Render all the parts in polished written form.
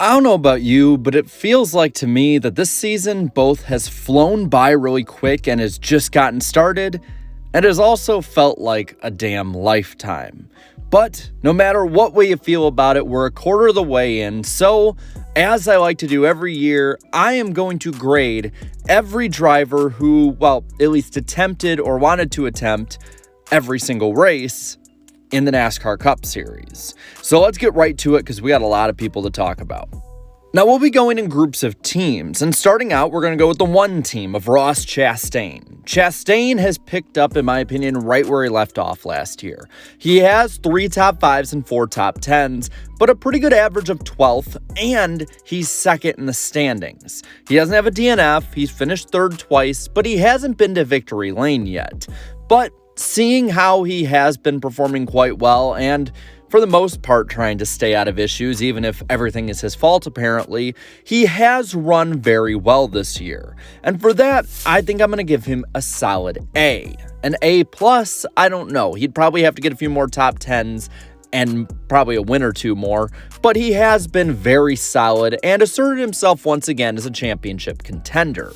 I don't know about you, but it feels like to me that this season both has flown by really quick and has just gotten started, and has also felt like a damn lifetime. But no matter what way you feel about it, we're a quarter of the way in, so as I like to do every year, I am going to grade every driver who, well, at least attempted or wanted to attempt every single race in the NASCAR Cup Series. So let's get right to it because we got a lot of people to talk about. Now we'll be going in groups of teams, and starting out, we're going to go with the one team of Ross Chastain. Chastain has picked up, in my opinion, right where he left off last year. He has 3 top 5s and 4 top 10s, but a pretty good average of 12th, and he's second in the standings. He doesn't have a DNF, he's finished third twice, but he hasn't been to victory lane yet. But seeing how he has been performing quite well, and for the most part trying to stay out of issues, even if everything is his fault apparently, he has run very well this year. And for that, I think I'm going to give him a solid A. An A+, I don't know. He'd probably have to get a few more top 10s and probably a win or two more, but he has been very solid and asserted himself once again as a championship contender.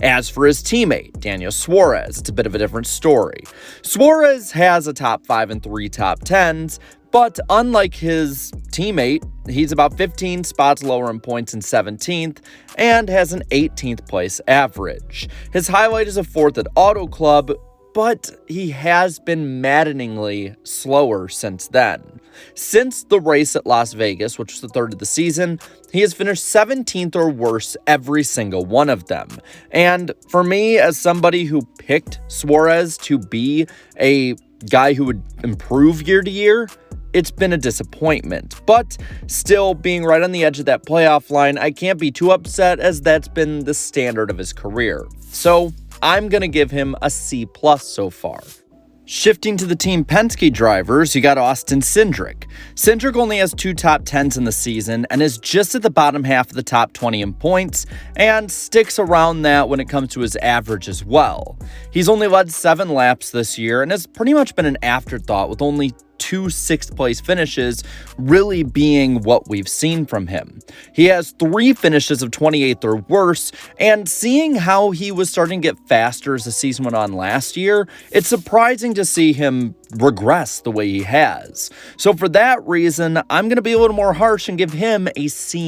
As for his teammate, Daniel Suarez, it's a bit of a different story. Suarez has a top 5 and 3 top 10s, but unlike his teammate, he's about 15 spots lower in points and 17th, and has an 18th place average. His highlight is a 4th at Auto Club, but he has been maddeningly slower since then. Since the race at Las Vegas, which was the 3rd of the season, he has finished 17th or worse every single one of them. And for me, as somebody who picked Suarez to be a guy who would improve year to year, it's been a disappointment, but still being right on the edge of that playoff line, I can't be too upset as that's been the standard of his career. So I'm going to give him a C+ so far. Shifting to the Team Penske drivers, you got Austin Cindric. Cindric only has 2 top 10s in the season and is just at the bottom half of the top 20 in points and sticks around that when it comes to his average as well. He's only led 7 laps this year and has pretty much been an afterthought with only 2 6th place finishes really being what we've seen from him. He has 3 finishes of 28th or worse, and seeing how he was starting to get faster as the season went on last year, it's surprising to see him regress the way he has. So for that reason, I'm going to be a little more harsh and give him a C-.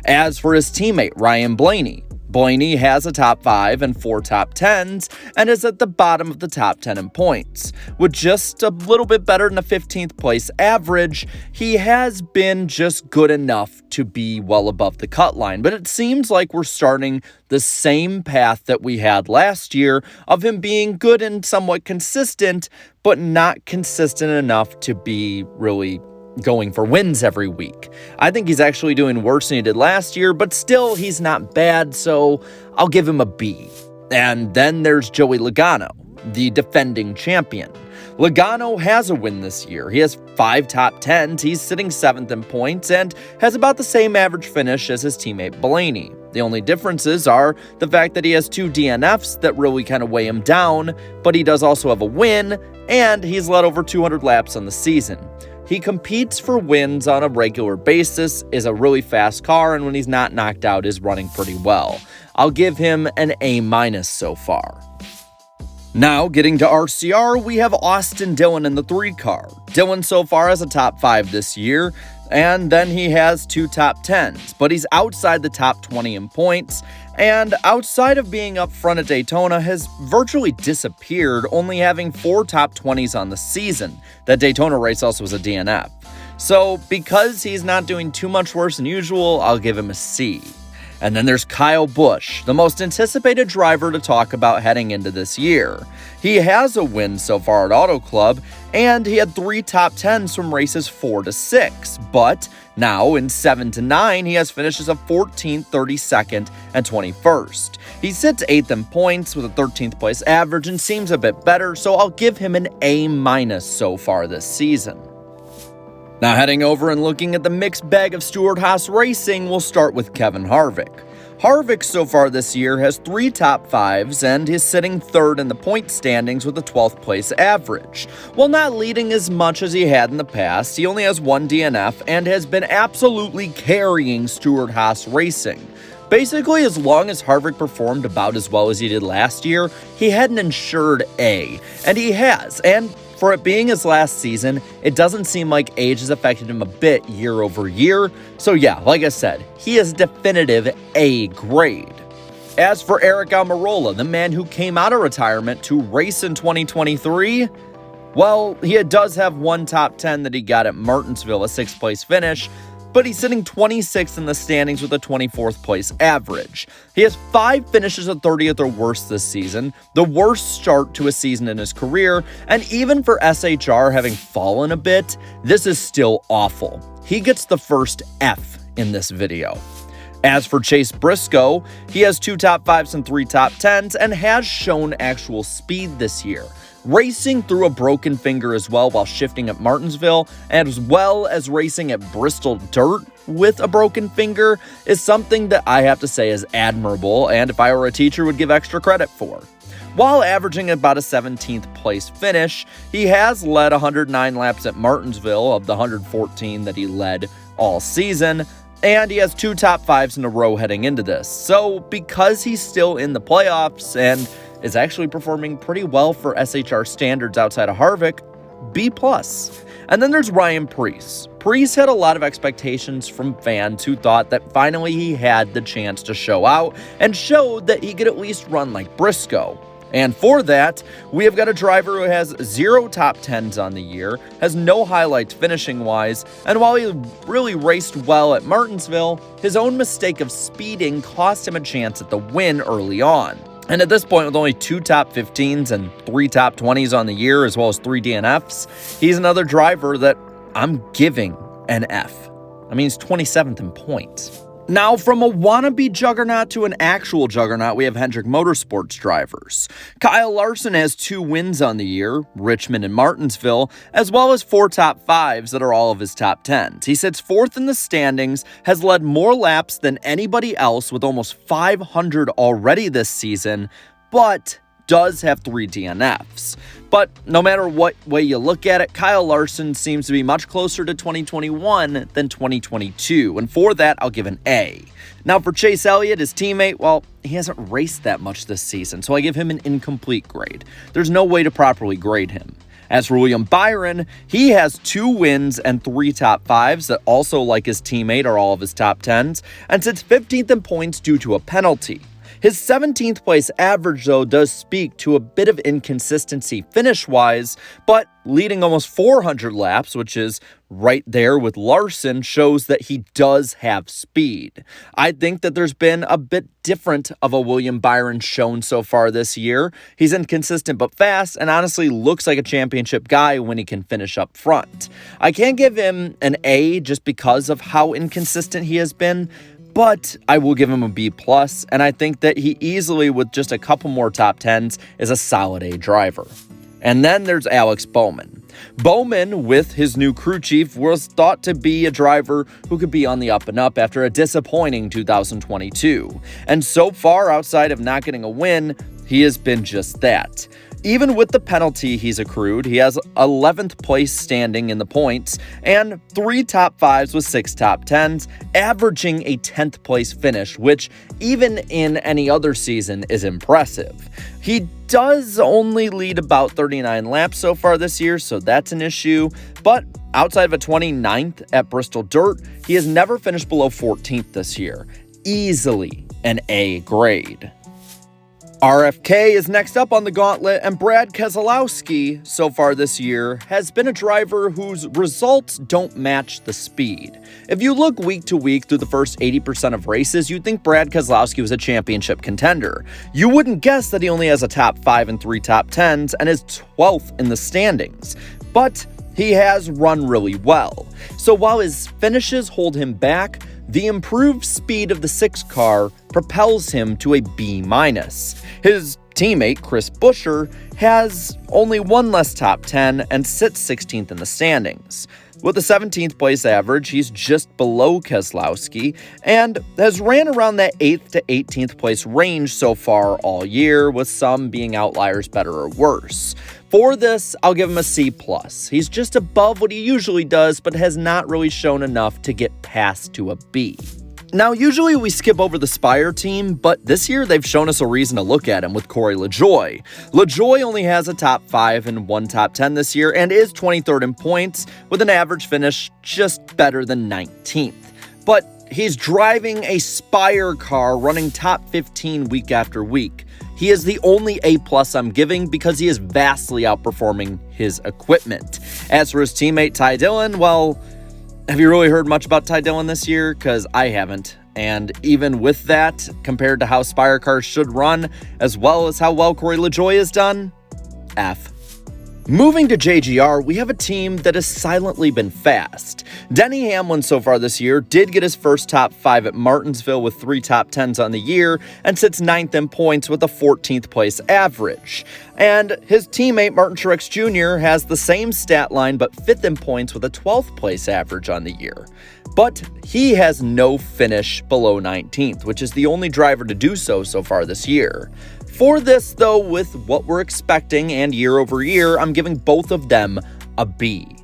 As for his teammate, Ryan Blaney, Blaney has a top 5 and 4 top 10s and is at the bottom of the top 10 in points. With just a little bit better than a 15th place average, he has been just good enough to be well above the cut line. But it seems like we're starting the same path that we had last year of him being good and somewhat consistent, but not consistent enough to be really going for wins every week. I think he's actually doing worse than he did last year, but still he's not bad, so I'll give him a B. And then there's Joey Logano, the defending champion. Logano has a win this year. He has 5 top 10s, he's sitting 7th in points, and has about the same average finish as his teammate Blaney. The only differences are the fact that he has 2 DNFs that really kind of weigh him down, but he does also have a win, and he's led over 200 laps on the season. He competes for wins on a regular basis, is a really fast car, and when he's not knocked out is running pretty well. I'll give him an A- so far. Now, getting to RCR, we have Austin Dillon in the 3 car. Dillon so far has a top 5 this year, and then he has 2 top 10s, but he's outside the top 20 in points, and outside of being up front at Daytona has virtually disappeared, only having 4 top 20s on the season. That Daytona race also was a DNF. So because he's not doing too much worse than usual, I'll give him a C. And then there's Kyle Busch, the most anticipated driver to talk about heading into this year. He has a win so far at Auto Club, and he had 3 top 10s from races 4 to 6, but now in 7 to 9, he has finishes of 14th, 32nd, and 21st. He sits 8th in points with a 13th place average and seems a bit better, so I'll give him an A- so far this season. Now heading over and looking at the mixed bag of Stewart-Haas Racing, we'll start with Kevin Harvick. Harvick so far this year has 3 top 5s and is sitting 3rd in the point standings with a 12th place average. While not leading as much as he had in the past, he only has 1 DNF and has been absolutely carrying Stewart-Haas Racing. Basically, as long as Harvick performed about as well as he did last year, he had an ensured A, and he has, and for it being his last season, it doesn't seem like age has affected him a bit year over year, so yeah, like I said, he is definitive A grade. As for Aric Almirola, the man who came out of retirement to race in 2023, well, he does have 1 top 10 that he got at Martinsville, a 6th place finish, but he's sitting 26th in the standings with a 24th place average. He has 5 finishes at 30th or worse this season, the worst start to a season in his career, and even for SHR having fallen a bit, this is still awful. He gets the first F in this video. As for Chase Briscoe, he has 2 top 5s and 3 top 10s and has shown actual speed this year, racing through a broken finger as well while shifting at Martinsville, as well as racing at Bristol Dirt with a broken finger, is something that I have to say is admirable, and if I were a teacher would give extra credit for. While averaging about a 17th place finish, he has led 109 laps at Martinsville of the 114 that he led all season, and he has 2 top 5s in a row heading into this. So because he's still in the playoffs and is actually performing pretty well for SHR standards outside of Harvick, B+. And then there's Ryan Preece. Preece had a lot of expectations from fans who thought that finally he had the chance to show out and showed that he could at least run like Briscoe. And for that, we have got a driver who has 0 top 10s on the year, has no highlights finishing-wise, and while he really raced well at Martinsville, his own mistake of speeding cost him a chance at the win early on. And at this point, with only 2 top 15s and 3 top 20s on the year, as well as 3 DNFs, he's another driver that I'm giving an F. I mean, he's 27th in points. Now, from a wannabe juggernaut to an actual juggernaut, we have Hendrick Motorsports drivers. Kyle Larson has 2 wins on the year, Richmond and Martinsville, as well as 4 top 5s that are all of his top 10s. He sits 4th in the standings, has led more laps than anybody else with almost 500 already this season, but does have 3 DNFs. But no matter what way you look at it, Kyle Larson seems to be much closer to 2021 than 2022, and for that, I'll give an A. Now for Chase Elliott, his teammate, well, he hasn't raced that much this season, so I give him an incomplete grade. There's no way to properly grade him. As for William Byron, he has 2 wins and 3 top 5s that also, like his teammate, are all of his top 10s, and sits 15th in points due to a penalty. His 17th place average, though, does speak to a bit of inconsistency finish-wise, but leading almost 400 laps, which is right there with Larson, shows that he does have speed. I think that there's been a bit different of a William Byron shown so far this year. He's inconsistent but fast, and honestly looks like a championship guy when he can finish up front. I can't give him an A just because of how inconsistent he has been, but I will give him a B+, and I think that he easily, with just a couple more top 10s, is a solid A driver. And then there's Alex Bowman. Bowman, with his new crew chief, was thought to be a driver who could be on the up and up after a disappointing 2022. And so far, outside of not getting a win, he has been just that. Even with the penalty he's accrued, he has 11th place standing in the points and 3 top 5s with 6 top 10s, averaging a 10th place finish, which even in any other season is impressive. He does only lead about 39 laps so far this year, so that's an issue, but outside of a 29th at Bristol Dirt, he has never finished below 14th this year. Easily an A grade. RFK is next up on the gauntlet, and Brad Keselowski, so far this year, has been a driver whose results don't match the speed. If you look week to week through the first 80% of races, you'd think Brad Keselowski was a championship contender. You wouldn't guess that he only has a top 5 and 3 top 10s and is 12th in the standings. But he has run really well. So while his finishes hold him back, the improved speed of the 6 car propels him to a B-. His teammate, Chris Buescher, has only 1 less top 10 and sits 16th in the standings. With a 17th place average, he's just below Keselowski and has ran around that 8th to 18th place range so far all year, with some being outliers better or worse. For this, I'll give him a C+. He's just above what he usually does, but has not really shown enough to get past to a B. Now, usually we skip over the Spire team, but this year they've shown us a reason to look at him with Corey LaJoie. LaJoie only has a top 5 and 1 top 10 this year and is 23rd in points with an average finish just better than 19th. But he's driving a Spire car running top 15 week after week. He is the only A+ I'm giving because he is vastly outperforming his equipment. As for his teammate Ty Dillon, well, have you really heard much about Ty Dillon this year? Because I haven't. And even with that, compared to how Spire cars should run, as well as how well Corey LaJoie has done, F. Moving to JGR, we have a team that has silently been fast. Denny Hamlin so far this year did get his first top 5 at Martinsville with 3 top 10s on the year and sits 9th in points with a 14th place average. And his teammate Martin Truex Jr. has the same stat line but 5th in points with a 12th place average on the year. But he has no finish below 19th, which is the only driver to do so far this year. For this, though, with what we're expecting and year over year, I'm giving both of them a B.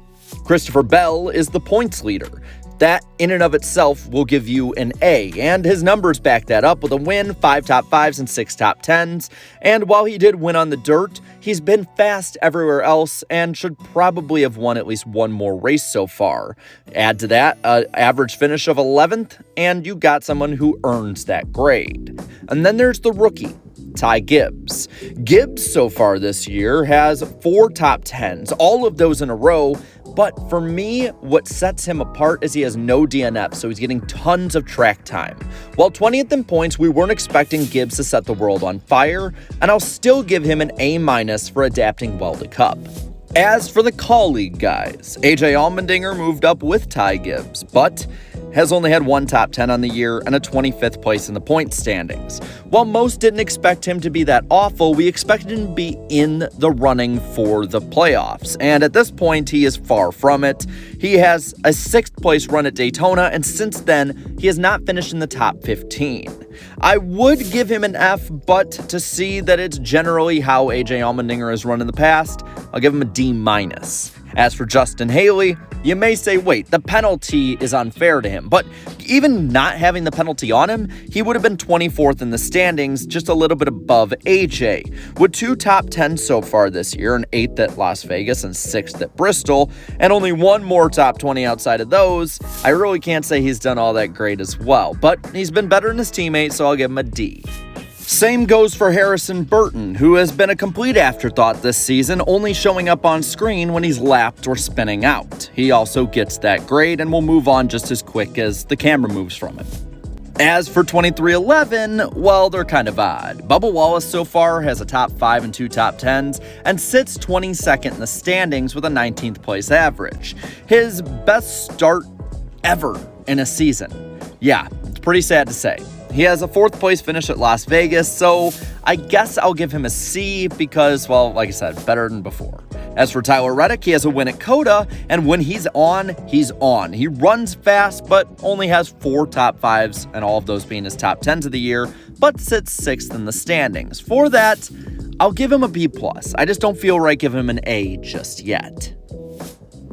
Christopher Bell is the points leader. That, in and of itself, will give you an A, and his numbers back that up with a win, 5 top 5s and 6 top 10s. And while he did win on the dirt, he's been fast everywhere else and should probably have won at least one more race so far. Add to that an average finish of 11th, and you got someone who earns that grade. And then there's the rookie, Ty Gibbs. Gibbs so far this year has 4 top 10s, all of those in a row. But for me, what sets him apart is he has no DNF, so he's getting tons of track time. While 20th in points, we weren't expecting Gibbs to set the world on fire, and I'll still give him an A- for adapting well to Cup. As for the Call League guys, AJ Allmendinger moved up with Ty Gibbs, but has only had 1 top 10 on the year and a 25th place in the point standings. While most didn't expect him to be that awful, we expected him to be in the running for the playoffs, and at this point, he is far from it. He has a 6th place run at Daytona, and since then, he has not finished in the top 15. I would give him an F, but to see that it's generally how AJ Allmendinger has run in the past, I'll give him a D-. As for Justin Haley, you may say, wait, the penalty is unfair to him, but even not having the penalty on him, he would have been 24th in the standings, just a little bit above AJ. With 2 top 10s so far this year, an 8th at Las Vegas and 6th at Bristol, and only 1 more top 20 outside of those, I really can't say he's done all that great as well, but he's been better than his teammate, so I'll give him a D. Same goes for Harrison Burton, who has been a complete afterthought this season, only showing up on screen when he's lapped or spinning out. He also gets that grade and will move on just as quick as the camera moves from him. As for 2311, well, they're kind of odd. Bubba Wallace so far has a top 5 and 2 top 10s and sits 22nd in the standings with a 19th place average. His best start ever in a season. Yeah, it's pretty sad to say. He has a 4th place finish at Las Vegas, so I guess I'll give him a C because, well, like I said, better than before. As for Tyler Reddick, he has a win at COTA, and when he's on, he's on. He runs fast, but only has 4 top 5s, and all of those being his top 10s of the year, but sits 6th in the standings. For that, I'll give him a B+. I just don't feel right giving him an A just yet.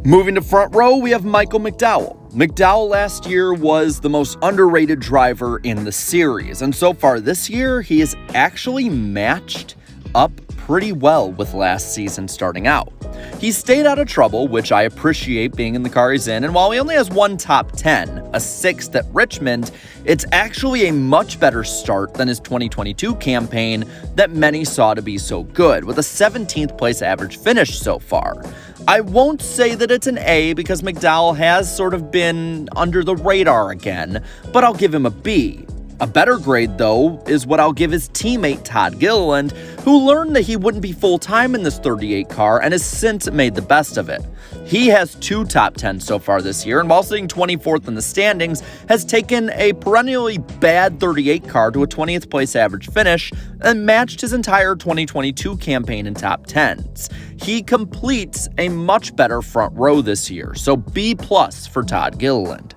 Moving to front row, we have Michael McDowell. McDowell last year was the most underrated driver in the series, and so far this year, he has actually matched up pretty well with last season starting out. He stayed out of trouble, which I appreciate being in the car he's in, and while he only has 1 top 10, a 6th at Richmond, it's actually a much better start than his 2022 campaign that many saw to be so good, with a 17th place average finish so far. I won't say that it's an A because McDowell has sort of been under the radar again, but I'll give him a B. A better grade, though, is what I'll give his teammate Todd Gilliland, who learned that he wouldn't be full-time in this 38 car and has since made the best of it. He has 2 top 10s so far this year, and while sitting 24th in the standings, has taken a perennially bad 38 car to a 20th place average finish and matched his entire 2022 campaign in top 10s. He completes a much better front row this year, so B+ for Todd Gilliland.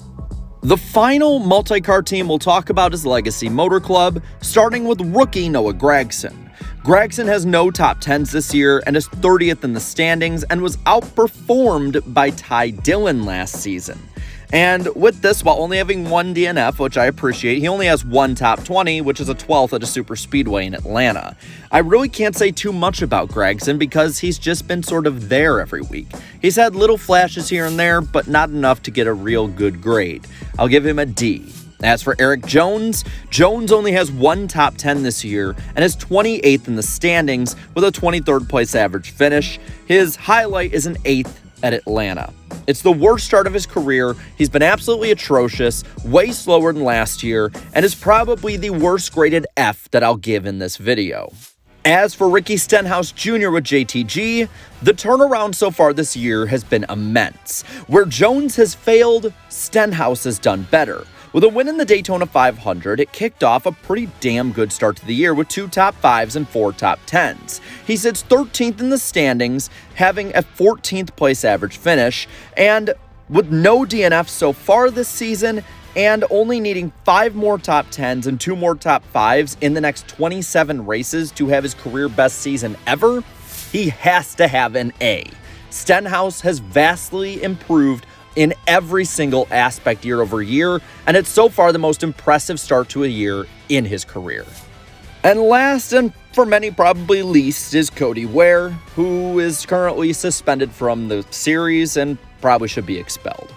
The final multi-car team we'll talk about is Legacy Motor Club, starting with rookie Noah Gragson. Gragson has no top 10s this year and is 30th in the standings and was outperformed by Ty Dillon last season. And with this, while only having 1 DNF, which I appreciate, he only has 1 top 20, which is a 12th at a super speedway in Atlanta. I really can't say too much about Gragson because he's just been sort of there every week. He's had little flashes here and there, but not enough to get a real good grade. I'll give him a D. As for Eric Jones, Jones only has 1 top 10 this year and is 28th in the standings with a 23rd place average finish. His highlight is an 8th at Atlanta. It's the worst start of his career. He's been absolutely atrocious, way slower than last year, and is probably the worst graded F that I'll give in this video. As for Ricky Stenhouse Jr. with JTG, the turnaround so far this year has been immense. Where Jones has failed, Stenhouse has done better. With a win in the Daytona 500, it kicked off a pretty damn good start to the year with 2 top 5s and 4 top 10s. He sits 13th in the standings, having a 14th place average finish, and with no DNFs so far this season, and only needing 5 more top 10s and 2 more top 5s in the next 27 races to have his career best season ever, he has to have an A. Stenhouse has vastly improved in every single aspect year over year, and it's so far the most impressive start to a year in his career. And last, and for many probably least, is Cody Ware, who is currently suspended from the series and probably should be expelled.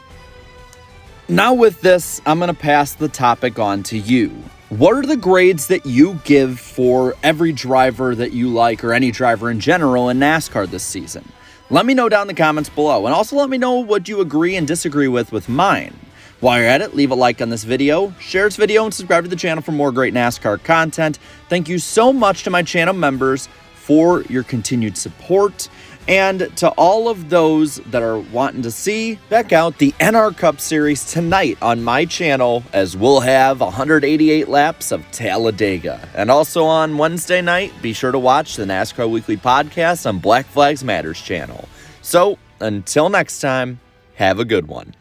Now with this, I'm going to pass the topic on to you. What are the grades that you give for every driver that you like, or any driver in general in NASCAR this season? Let me know down in the comments below, and also let me know what you agree and disagree with mine. While you're at it, leave a like on this video, share this video, and subscribe to the channel for more great NASCAR content. Thank you so much to my channel members for your continued support, and to all of those that are wanting to see, check out the NASCAR Cup Series tonight on my channel, as we'll have 188 laps of Talladega. And also on Wednesday night, be sure to watch the NASCAR Weekly Podcast on Black Flags Matters channel. So, until next time, have a good one.